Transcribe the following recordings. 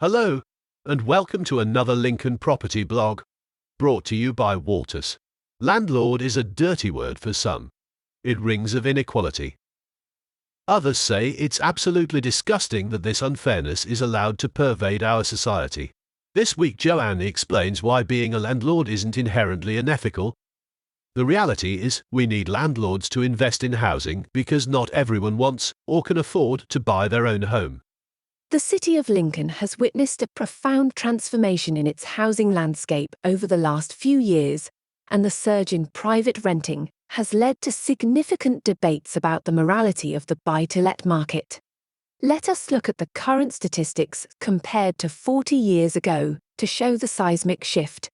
Hello, and welcome to another Lincoln property blog, brought to you by Walters. Landlord is a dirty word for some. It rings of inequality. Others say it's absolutely disgusting that this unfairness is allowed to pervade our society. This week Joanne explains why being a landlord isn't inherently unethical. The reality is, we need landlords to invest in housing because not everyone wants or can afford to buy their own home. The city of Lincoln has witnessed a profound transformation in its housing landscape over the last few years, and the surge in private renting has led to significant debates about the morality of the buy-to-let market. Let us look at the current statistics compared to 40 years ago to show the seismic shift.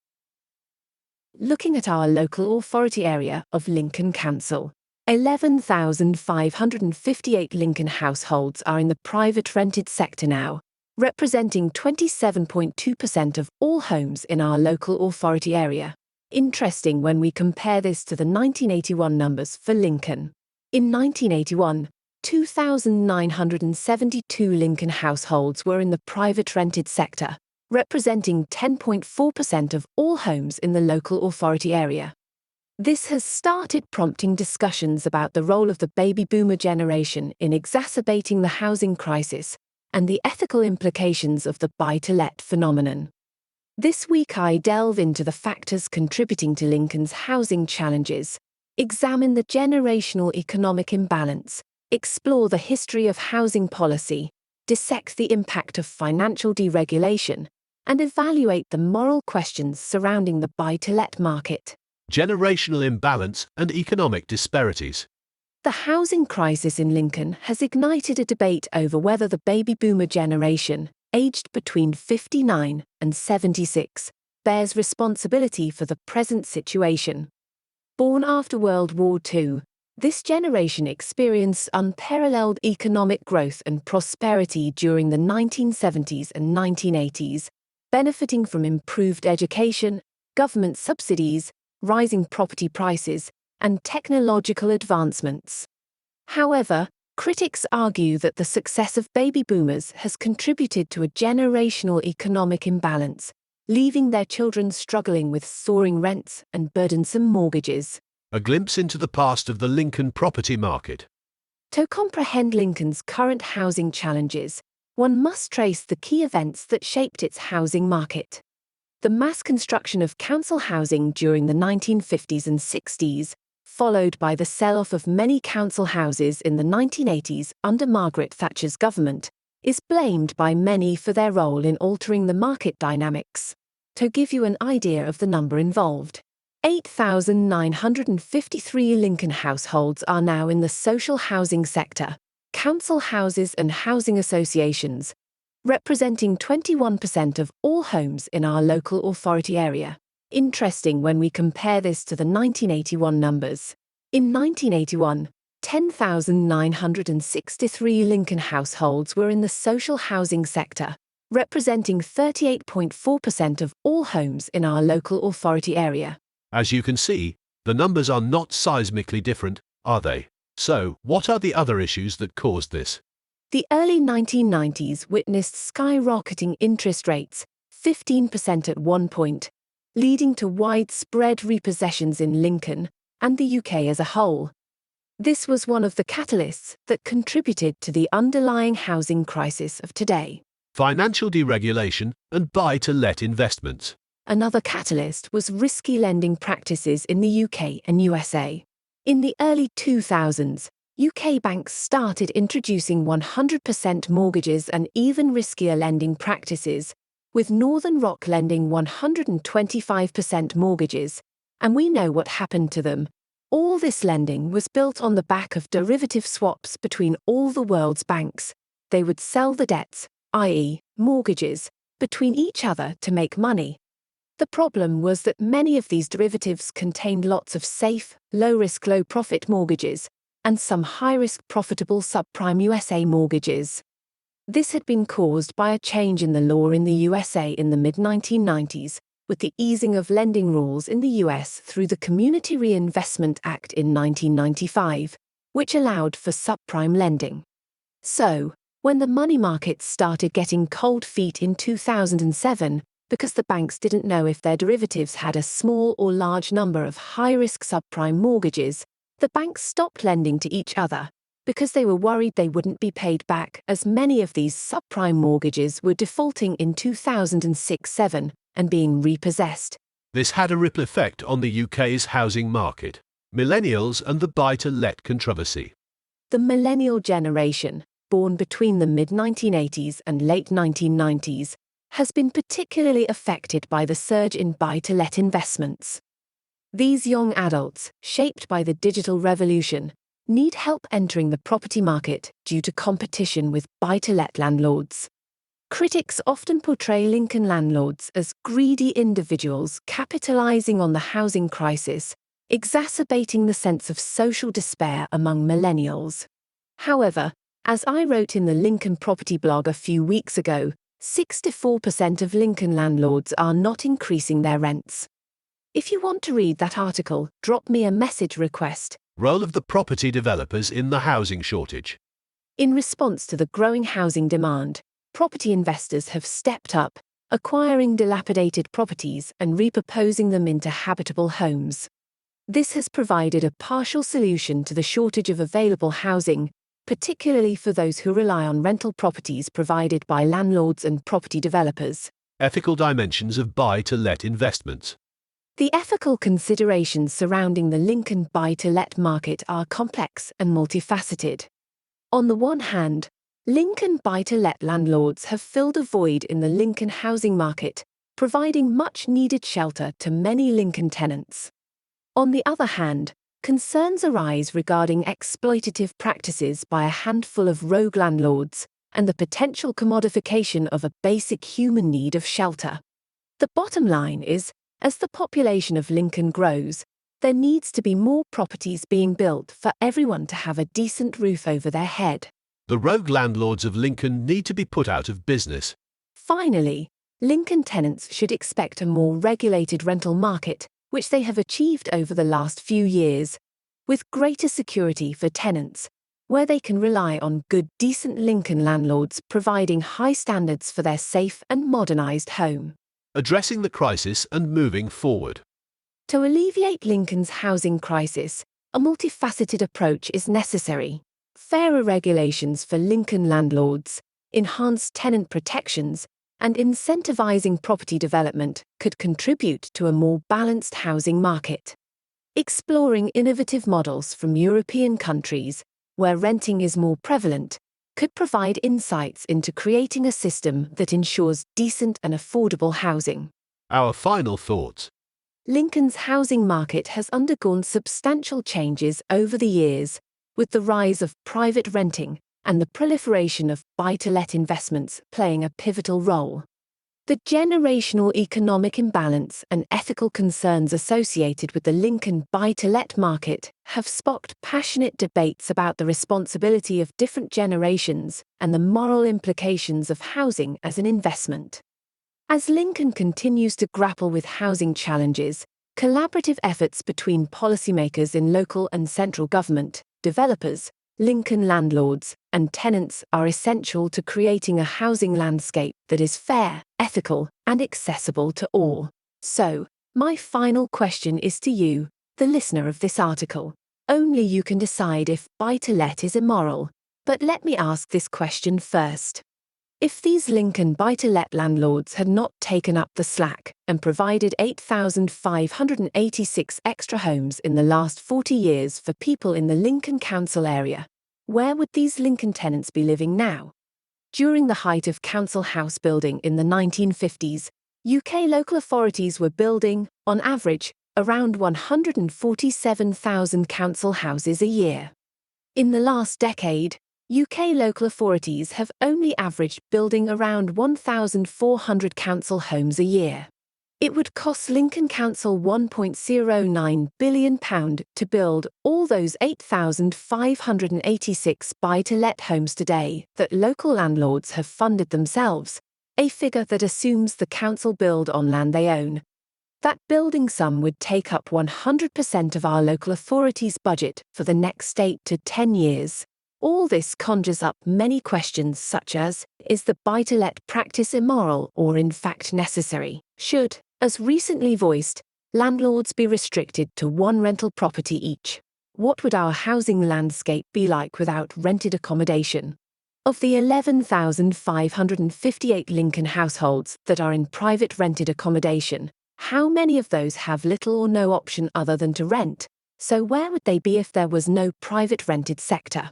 Looking at our local authority area of Lincoln Council, 11,558 Lincoln households are in the private rented sector now, representing 27.2% of all homes in our local authority area. Interesting when we compare this to the 1981 numbers for Lincoln. In 1981, 2,972 Lincoln households were in the private rented sector, representing 10.4% of all homes in the local authority area. This has started prompting discussions about the role of the baby boomer generation in exacerbating the housing crisis and the ethical implications of the buy-to-let phenomenon. This week I delve into the factors contributing to Lincoln's housing challenges, examine the generational economic imbalance, explore the history of housing policy, dissect the impact of financial deregulation, and evaluate the moral questions surrounding the buy-to-let market. Generational imbalance and economic disparities. The housing crisis in Lincoln has ignited a debate over whether the baby boomer generation, aged between 59 and 76, bears responsibility for the present situation. Born after World War II, this generation experienced unparalleled economic growth and prosperity during the 1970s and 1980s, benefiting from improved education, government subsidies, rising property prices, and technological advancements. However, critics argue that the success of baby boomers has contributed to a generational economic imbalance, leaving their children struggling with soaring rents and burdensome mortgages. A glimpse into the past of the Lincoln property market. To comprehend Lincoln's current housing challenges, one must trace the key events that shaped its housing market. The mass construction of council housing during the 1950s and 60s, followed by the sell-off of many council houses in the 1980s under Margaret Thatcher's government, is blamed by many for their role in altering the market dynamics. To give you an idea of the number involved, 8,953 Lincoln households are now in the social housing sector, council houses and housing associations, representing 21% of all homes in our local authority area. Interesting when we compare this to the 1981 numbers. In 1981, 10,963 Lincoln households were in the social housing sector, representing 38.4% of all homes in our local authority area. As you can see, the numbers are not seismically different, are they? So, what are the other issues that caused this? The early 1990s witnessed skyrocketing interest rates, 15% at one point, leading to widespread repossessions in Lincoln and the UK as a whole. This was one of the catalysts that contributed to the underlying housing crisis of today. Financial deregulation and buy-to-let investments. Another catalyst was risky lending practices in the UK and USA. In the early 2000s, UK banks started introducing 100% mortgages and even riskier lending practices, with Northern Rock lending 125% mortgages, and we know what happened to them. All this lending was built on the back of derivative swaps between all the world's banks. They would sell the debts, i.e., mortgages, between each other to make money. The problem was that many of these derivatives contained lots of safe, low-risk, low-profit mortgages, and some high-risk profitable subprime USA mortgages. This had been caused by a change in the law in the USA in the mid-1990s, with the easing of lending rules in the US through the Community Reinvestment Act in 1995, which allowed for subprime lending. So, When the money markets started getting cold feet in 2007, because the banks didn't know if their derivatives had a small or large number of high-risk subprime mortgages, the banks stopped lending to each other because they were worried they wouldn't be paid back, as many of these subprime mortgages were defaulting in 2006-07 and being repossessed. This had a ripple effect on the UK's housing market, millennials and the buy-to-let controversy. The millennial generation, born between the mid-1980s and late 1990s, has been particularly affected by the surge in buy-to-let investments. These young adults, shaped by the digital revolution, need help entering the property market due to competition with buy-to-let landlords. Critics often portray Lincoln landlords as greedy individuals capitalizing on the housing crisis, exacerbating the sense of social despair among millennials. However, as I wrote in the Lincoln property blog a few weeks ago, 64% of Lincoln landlords are not increasing their rents. If you want to read that article, drop me a message request. Role of the property developers in the housing shortage. In response to the growing housing demand, property investors have stepped up, acquiring dilapidated properties and repurposing them into habitable homes. This has provided a partial solution to the shortage of available housing, particularly for those who rely on rental properties provided by landlords and property developers. Ethical dimensions of buy-to-let investments. The ethical considerations surrounding the Lincoln buy-to-let market are complex and multifaceted. On the one hand, Lincoln buy-to-let landlords have filled a void in the Lincoln housing market, providing much-needed shelter to many Lincoln tenants. On the other hand, concerns arise regarding exploitative practices by a handful of rogue landlords and the potential commodification of a basic human need of shelter. The bottom line is, as the population of Lincoln grows, there needs to be more properties being built for everyone to have a decent roof over their head. The rogue landlords of Lincoln need to be put out of business. Finally, Lincoln tenants should expect a more regulated rental market, which they have achieved over the last few years, with greater security for tenants, where they can rely on good, decent Lincoln landlords providing high standards for their safe and modernized home. Addressing the crisis and moving forward. To alleviate Lincoln's housing crisis, a multifaceted approach is necessary. Fairer regulations for Lincoln landlords, enhanced tenant protections, and incentivizing property development could contribute to a more balanced housing market. Exploring innovative models from European countries, where renting is more prevalent, could provide insights into creating a system that ensures decent and affordable housing. Our final thoughts. Lincoln's housing market has undergone substantial changes over the years, with the rise of private renting and the proliferation of buy-to-let investments playing a pivotal role. The generational economic imbalance and ethical concerns associated with the Lincoln buy-to-let market have sparked passionate debates about the responsibility of different generations and the moral implications of housing as an investment. As Lincoln continues to grapple with housing challenges, collaborative efforts between policymakers in local and central government, developers, Lincoln landlords, and tenants are essential to creating a housing landscape that is fair, ethical, and accessible to all. So, my final question is to you, the listener of this article. Only you can decide if buy-to-let is immoral, but let me ask this question first. If these Lincoln buy-to-let landlords had not taken up the slack and provided 8,586 extra homes in the last 40 years for people in the Lincoln Council area, where would these Lincoln tenants be living now? During the height of council house building in the 1950s, UK local authorities were building, on average, around 147,000 council houses a year. In the last decade, UK local authorities have only averaged building around 1,400 council homes a year. It would cost Lincoln Council £1.09 billion to build all those 8,586 buy-to-let homes today that local landlords have funded themselves, a figure that assumes the council build on land they own. That building sum would take up 100% of our local authority's budget for the next 8 to 10 years, All this conjures up many questions such as, is the buy-to-let practice immoral or in fact necessary? Should, as recently voiced, landlords be restricted to one rental property each? What would our housing landscape be like without rented accommodation? Of the 11,558 Lincoln households that are in private rented accommodation, how many of those have little or no option other than to rent? So where would they be if there was no private rented sector?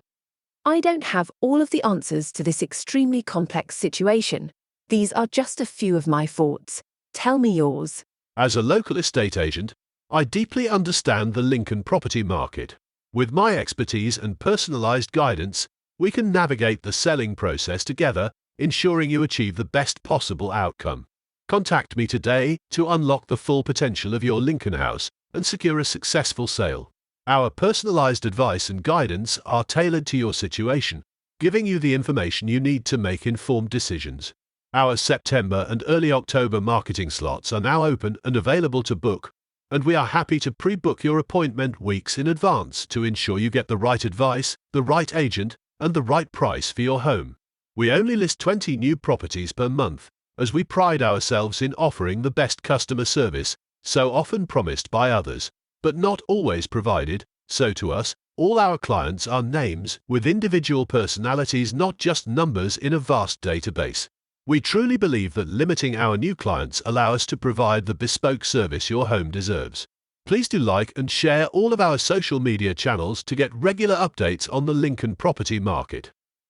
I don't have all of the answers to this extremely complex situation. These are just a few of my thoughts. Tell me yours. As a local estate agent, I deeply understand the Lincoln property market. With my expertise and personalized guidance, we can navigate the selling process together, ensuring you achieve the best possible outcome. Contact me today to unlock the full potential of your Lincoln house and secure a successful sale. Our personalized advice and guidance are tailored to your situation, giving you the information you need to make informed decisions. Our September and early October marketing slots are now open and available to book, and we are happy to pre-book your appointment weeks in advance to ensure you get the right advice, the right agent, and the right price for your home. We only list 20 new properties per month, as we pride ourselves in offering the best customer service, so often promised by others, but not always provided. So to us, all our clients are names with individual personalities, not just numbers in a vast database. We truly believe that limiting our new clients allow us to provide the bespoke service your home deserves. Please do like and share all of our social media channels to get regular updates on the Lincoln property market.